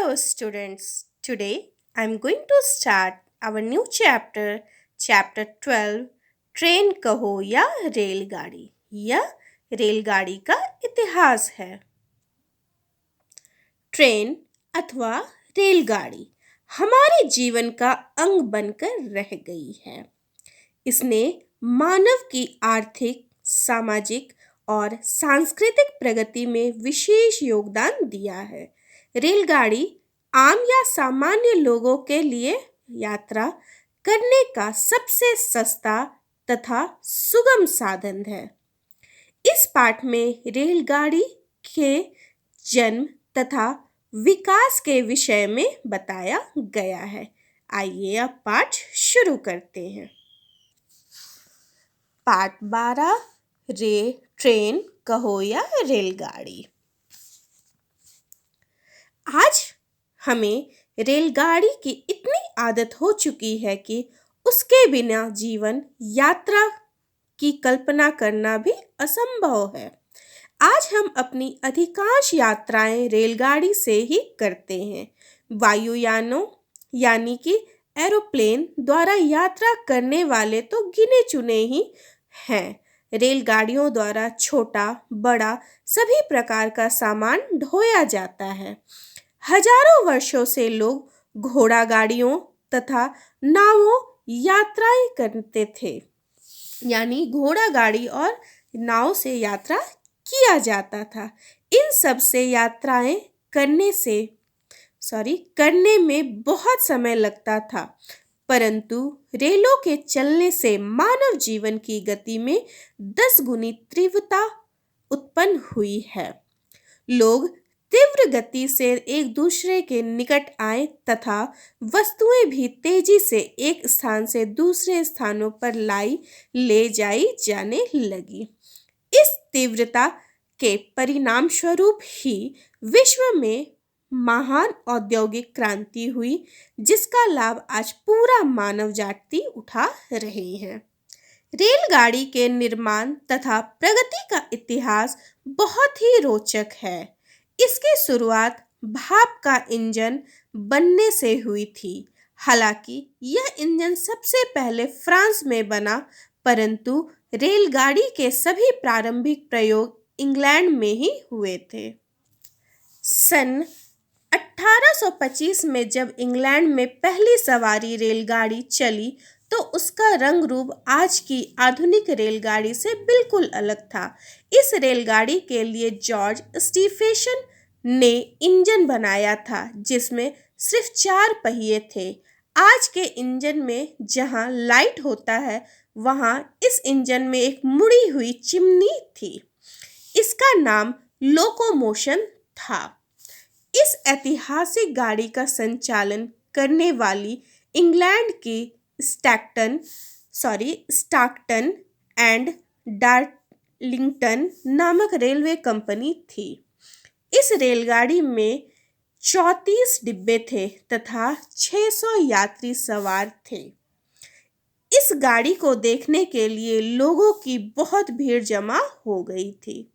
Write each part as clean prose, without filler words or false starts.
Hello, students. Today I'm going to start our new chapter, chapter 12 train कहो या रेलगाड़ी। यह रेलगाड़ी का इतिहास है। ट्रेन अथवा रेलगाड़ी हमारे जीवन का अंग बनकर रह गई है। इसने मानव की आर्थिक, सामाजिक और सांस्कृतिक प्रगति में विशेष योगदान दिया है। रेलगाड़ी आम या सामान्य लोगों के लिए यात्रा करने का सबसे सस्ता तथा सुगम साधन है। इस पाठ में रेलगाड़ी के जन्म तथा विकास के विषय में बताया गया है। आइए अब पाठ शुरू करते हैं। पाठ 12 ट्रेन कहो या रेलगाड़ी। आज हमें रेलगाड़ी की इतनी आदत हो चुकी है कि उसके बिना जीवन यात्रा की कल्पना करना भी असंभव है। आज हम अपनी अधिकांश यात्राएं रेलगाड़ी से ही करते हैं। वायुयानों यानी कि एरोप्लेन द्वारा यात्रा करने वाले तो गिने चुने ही हैं। रेलगाड़ियों द्वारा छोटा बड़ा सभी प्रकार का सामान ढोया जाता है। हजारों वर्षों से लोग घोड़ा गाड़ियों तथा नावों यात्राएं करते थे, यानी घोड़ा गाड़ी और नाव से यात्रा किया जाता था। इन सब से यात्राएं करने में बहुत समय लगता था, परंतु रेलों के चलने से मानव जीवन की गति में 10 गुनी तीव्रता उत्पन्न हुई है। लोग तीव्र गति से एक दूसरे के निकट आए तथा वस्तुएं भी तेजी से एक स्थान से दूसरे स्थानों पर ले जाई जाने लगी। इस तीव्रता के परिणाम स्वरूप ही विश्व में महान औद्योगिक क्रांति हुई, जिसका लाभ आज पूरा मानव जाति उठा रही है। रेलगाड़ी के निर्माण तथा प्रगति का इतिहास बहुत ही रोचक है। इसकी शुरुआत भाप का इंजन बनने से हुई थी। हालांकि यह इंजन सबसे पहले फ्रांस में बना, परंतु रेलगाड़ी के सभी प्रारंभिक प्रयोग इंग्लैंड में ही हुए थे। सन 1825 में जब इंग्लैंड में पहली सवारी रेलगाड़ी चली तो उसका रंग रूप आज की आधुनिक रेलगाड़ी से बिल्कुल अलग था। इस रेलगाड़ी के लिए जॉर्ज स्टीफेंसन ने इंजन बनाया था, जिसमें सिर्फ 4 पहिए थे। आज के इंजन में जहां लाइट होता है, वहां इस इंजन में एक मुड़ी हुई चिमनी थी। इसका नाम लोकोमोशन था। इस ऐतिहासिक गाड़ी का संचालन करने वाली इंग्लैंड की स्टाकटन एंड डार्लिंगटन नामक रेलवे कंपनी थी। इस रेलगाड़ी में 34 डिब्बे थे तथा 600 यात्री सवार थे। इस गाड़ी को देखने के लिए लोगों की बहुत भीड़ जमा हो गई थी।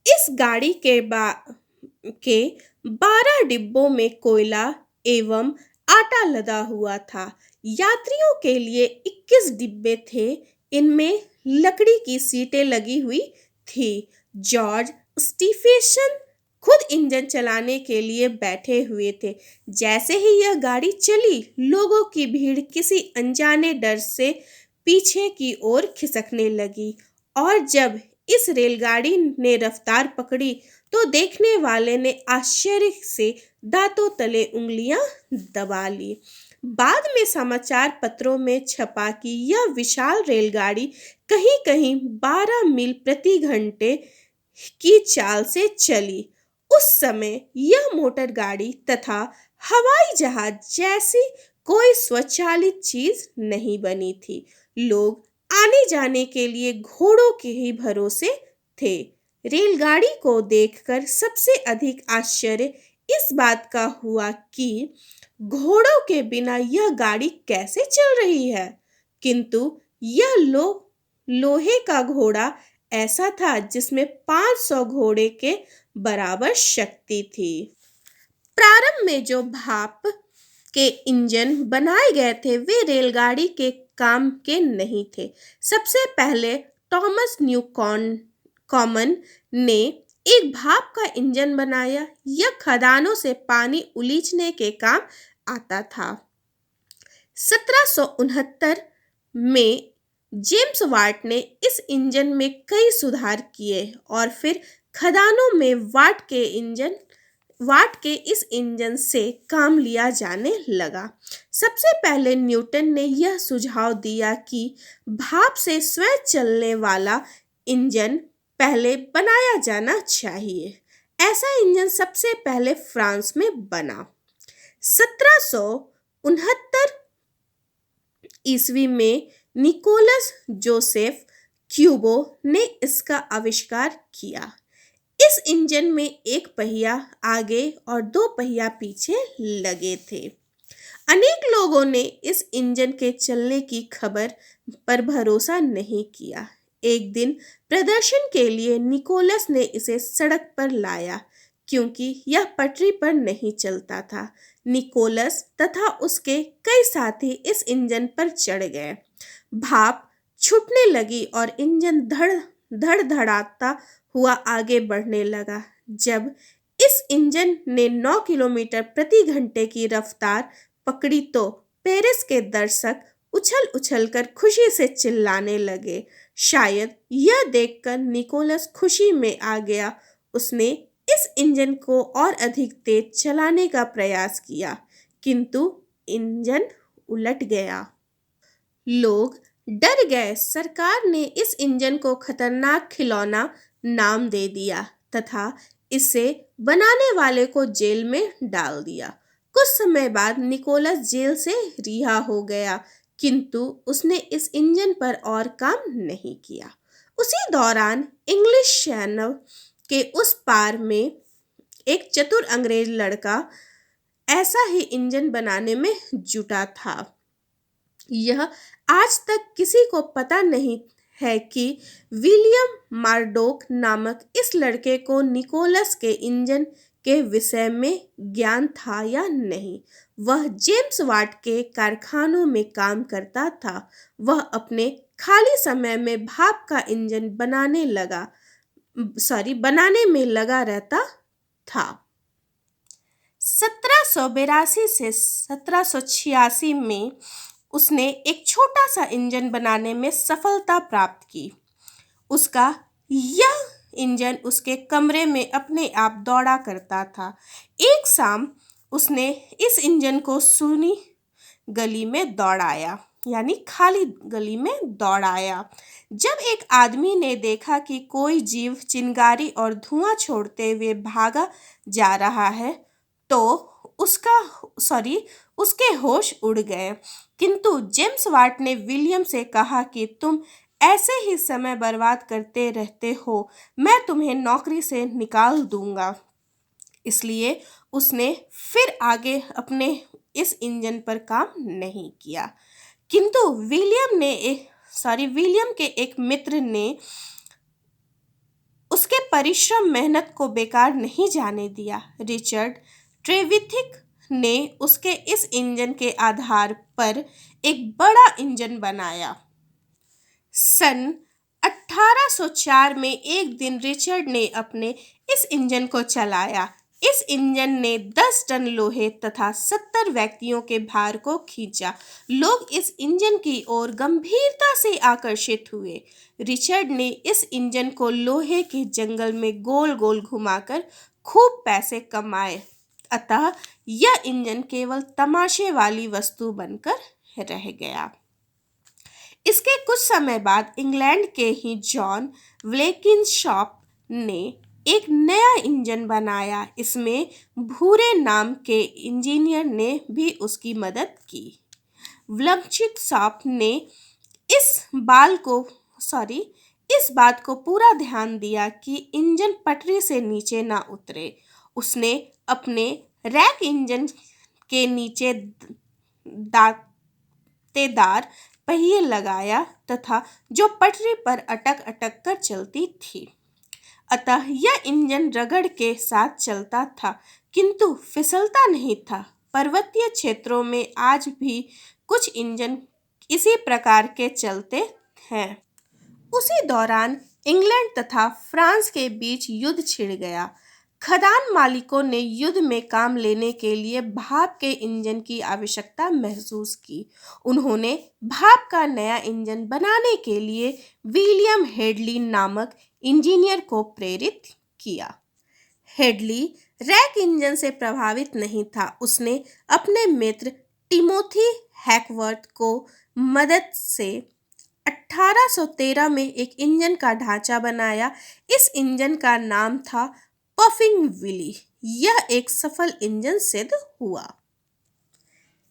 इस गाड़ी के 12 डिब्बों में कोयला एवं आटा लदा हुआ था। यात्रियों के लिए 21 डिब्बे थे। इनमें लकड़ी की सीटें लगी हुई थी। जॉर्ज स्टीफेंसन खुद इंजन चलाने के लिए बैठे हुए थे। जैसे ही यह गाड़ी चली, लोगों की भीड़ किसी अनजाने डर से पीछे की ओर खिसकने लगी, और जब इस रेलगाड़ी ने रफ्तार पकड़ी तो देखने वाले ने आश्चर्य से दांतों तले उंगलियां दबा ली। बाद में समाचार पत्रों में छपा कि यह विशाल रेलगाड़ी कहीं-कहीं 12 मील प्रति घंटे की चाल से चली। उस समय यह मोटर गाड़ी तथा हवाई जहाज जैसी कोई स्वचालित चीज नहीं बनी थी। लोग आने जाने के लिए घोड़ों के ही भरोसे थे। रेलगाड़ी को देखकर सबसे अधिक आश्चर्य इस बात का हुआ कि घोड़ों के बिना यह गाड़ी कैसे चल रही है, किंतु यह लोहे का घोड़ा ऐसा था जिसमें 500 घोड़े के बराबर शक्ति थी। प्रारंभ में जो भाप के इंजन बनाए गए थे वे रेलगाड़ी के काम के नहीं थे। सबसे पहले थॉमस कॉमन ने एक भाप का इंजन बनाया। यह खदानों से पानी उलीचने के काम आता था। 1769 में जेम्स वाट ने इस इंजन में कई सुधार किए और फिर खदानों में वाट के इस इंजन से काम लिया जाने लगा। सबसे पहले न्यूटन ने यह सुझाव दिया कि भाप से स्वयं चलने वाला इंजन पहले बनाया जाना चाहिए। ऐसा इंजन सबसे पहले फ्रांस में बना। 1769 ईस्वी में निकोलस जोसेफ क्यूबो ने इसका आविष्कार किया। इस इंजन में एक पहिया आगे और दो पहिया पीछे लगे थे। अनेक लोगों ने इस इंजन के चलने की खबर पर भरोसा नहीं किया। एक दिन प्रदर्शन के लिए निकोलस ने इसे सड़क पर लाया क्योंकि यह पटरी पर नहीं चलता था। निकोलस तथा उसके कई साथी इस इंजन पर चढ़ गए। भाप छूटने लगी और इंजन धड़धड़ाता हुआ आगे बढ़ने लगा। जब इस इंजन ने 9 किलोमीटर प्रति घंटे की रफ्तार पकड़ी तो पेरिस के दर्शक उछल उछलकर खुशी से चिल्लाने लगे। शायद यह देखकर निकोलस खुशी में आ गया। उसने इस इंजन को और अधिक तेज चलाने का प्रयास किया, किंतु इंजन उलट गया। लोग डर गए। सरकार ने इस इंजन को खतरनाक खिलौना नाम दे दिया तथा इसे बनाने वाले को जेल में डाल दिया। कुछ समय बाद निकोलस जेल से रिहा हो गया, किंतु उसने इस इंजन पर और काम नहीं किया। उसी दौरान इंग्लिश चैनल के उस पार में एक चतुर अंग्रेज लड़का ऐसा ही इंजन बनाने में जुटा था। यह आज तक किसी को पता नहीं है कि विलियम मार्डोक नामक इस लड़के को निकोलस के इंजन के विषय में ज्ञान था या नहीं। वह जेम्स वाट के कारखानों में काम करता था। वह अपने खाली समय में भाप का इंजन बनाने में लगा रहता था। 1782 से 1786 में उसने एक छोटा सा इंजन बनाने में सफलता प्राप्त की। उसका यह इंजन उसके कमरे में अपने आप दौड़ा करता था। एक शाम उसने इस इंजन को सूनी गली में दौड़ाया, यानी खाली गली में दौड़ाया। जब एक आदमी ने देखा कि कोई जीव चिंगारी और धुआं छोड़ते हुए भागा जा रहा है तो उसके होश उड़ गए। किंतु जेम्स वाट ने विलियम से कहा कि तुम ऐसे ही समय बर्बाद करते रहते हो, मैं तुम्हें नौकरी से निकाल दूंगा। इसलिए उसने फिर आगे अपने इस इंजन पर काम नहीं किया। किंतु विलियम के एक मित्र ने उसके परिश्रम मेहनत को बेकार नहीं जाने दिया। रिचर्ड ट्रेविथिक ने उसके इस इंजन के आधार पर एक बड़ा इंजन बनाया। सन 1804 में एक दिन रिचर्ड ने अपने इस इंजन को चलाया। इस इंजन ने 10 टन लोहे तथा 70 व्यक्तियों के भार को खींचा। लोग इस इंजन की ओर गंभीरता से आकर्षित हुए। रिचर्ड ने इस इंजन को लोहे के जंगल में गोल गोल घुमाकर खूब पैसे कमाए। अतः यह इंजन केवल तमाशे वाली वस्तु बनकर रह गया। इसके कुछ समय बाद इंग्लैंड के ही जॉन व्लेकिनशॉप ने एक नया इंजन बनाया। इसमें भूरे नाम के इंजीनियर ने भी उसकी मदद की। व्लेकिनशॉप ने इस बात को पूरा ध्यान दिया कि इंजन पटरी से नीचे ना उतरे। उसने अपने रैक इंजन के नीचे दांतेदार पहिए लगाया तथा जो पटरी पर अटक अटक कर चलती थी। अतः यह इंजन रगड़ के साथ चलता था, किंतु फिसलता नहीं था। पर्वतीय क्षेत्रों में आज भी कुछ इंजन इसी प्रकार के चलते हैं। उसी दौरान इंग्लैंड तथा फ्रांस के बीच युद्ध छिड़ गया। खदान मालिकों ने युद्ध में काम लेने के लिए भाप के इंजन की आवश्यकता महसूस की। उन्होंने भाप का नया इंजन बनाने के लिए विलियम हेडली नामक इंजीनियर को प्रेरित किया। हेडली रैक इंजन से प्रभावित नहीं था। उसने अपने मित्र टिमोथी हैकवर्थ को मदद से 1813 में एक इंजन का ढांचा बनाया। इस इंजन का नाम था पफिंग विली। यह एक सफल इंजन सिद्ध हुआ।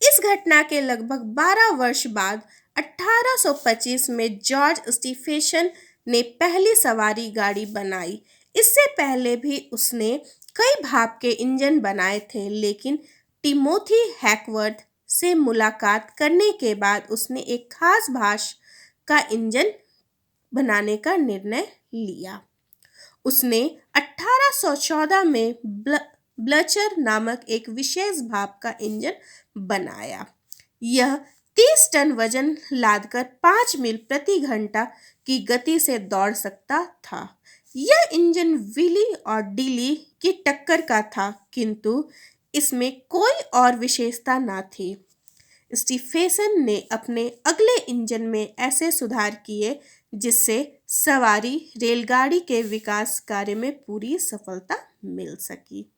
इस घटना के लगभग 12 वर्ष बाद 1825 में जॉर्ज स्टीफेंसन ने पहली सवारी गाड़ी बनाई। इससे पहले भी उसने कई भाप के इंजन बनाए थे, लेकिन टिमोथी हैकवर्थ से मुलाकात करने के बाद उसने एक खास भाप का इंजन बनाने का निर्णय लिया। उसने 1814 में ब्लचर नामक एक विशेष भाप का इंजन बनाया। यह 30 टन वजन लादकर 5 मील प्रति घंटा की गति से दौड़ सकता था। यह इंजन विली और डिली की टक्कर का था, किंतु इसमें कोई और विशेषता न थी। स्टीफेंसन ने अपने अगले इंजन में ऐसे सुधार किए जिससे सवारी रेलगाड़ी के विकास कार्य में पूरी सफलता मिल सकी।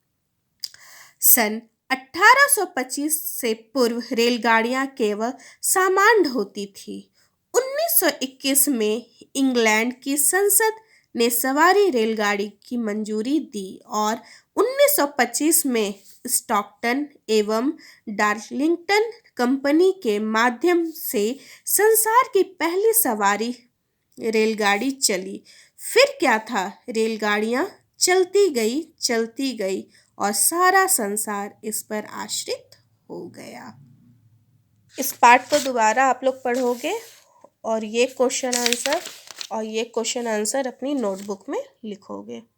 सन 1825 से पूर्व रेलगाड़ियां केवल सामान ढोती थी। 1921 में इंग्लैंड की संसद ने सवारी रेलगाड़ी की मंजूरी दी और 1925 में स्टॉकटन एवं डार्लिंगटन कंपनी के माध्यम से संसार की पहली सवारी रेलगाड़ी चली। फिर क्या था, रेलगाड़ियां चलती गई और सारा संसार इस पर आश्रित हो गया। इस पाठ को दोबारा आप लोग पढ़ोगे और ये क्वेश्चन आंसर अपनी नोटबुक में लिखोगे।